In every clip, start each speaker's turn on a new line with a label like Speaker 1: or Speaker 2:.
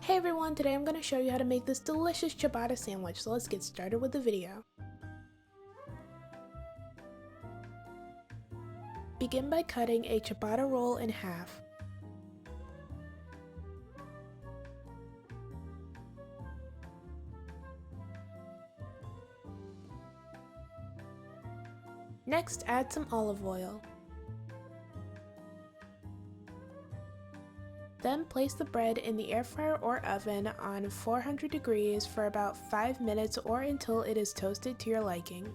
Speaker 1: Hey everyone, today I'm going to show you how to make this delicious ciabatta sandwich, so let's get started with the video. Begin by cutting a ciabatta roll in half. Next, add some olive oil. Then place the bread in the air fryer or oven on 400 degrees for about 5 minutes or until it is toasted to your liking.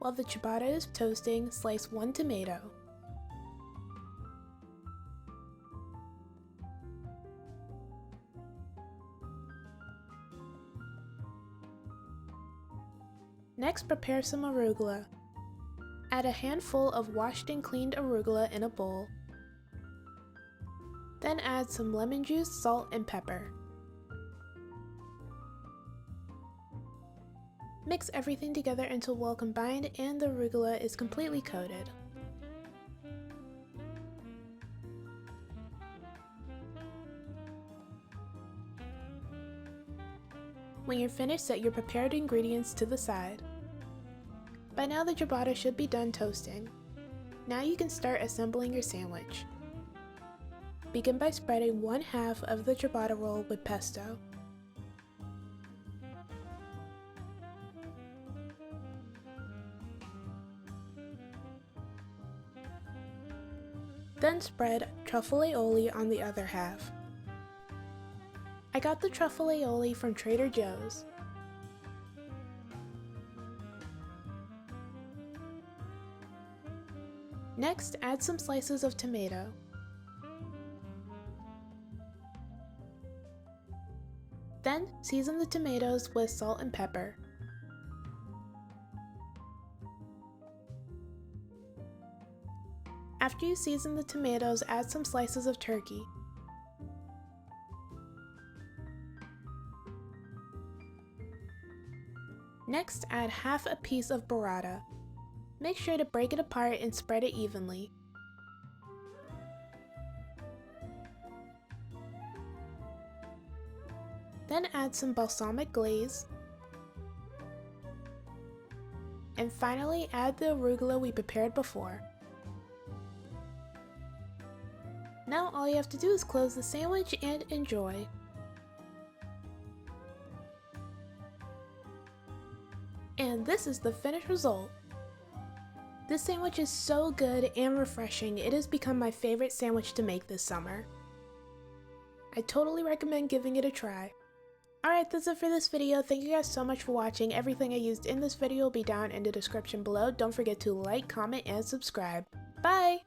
Speaker 1: While the ciabatta is toasting, slice 1 tomato. Next, prepare some arugula. Add a handful of washed and cleaned arugula in a bowl. Then add some lemon juice, salt, and pepper. Mix everything together until well combined and the arugula is completely coated. When you're finished, set your prepared ingredients to the side. By now the ciabatta should be done toasting. Now you can start assembling your sandwich. Begin by spreading 1/2 of the ciabatta roll with pesto. Then spread truffle aioli on the other half. I got the truffle aioli from Trader Joe's. Next, add some slices of tomato. Then, season the tomatoes with salt and pepper. After you season the tomatoes, add some slices of turkey. Next, add half a piece of burrata. Make sure to break it apart and spread it evenly. Then add some balsamic glaze. And finally, add the arugula we prepared before. Now all you have to do is close the sandwich and enjoy. And this is the finished result. This sandwich is so good and refreshing, it has become my favorite sandwich to make this summer. I totally recommend giving it a try. Alright, that's it for this video. Thank you guys so much for watching. Everything I used in this video will be down in the description below. Don't forget to like, comment, and subscribe. Bye!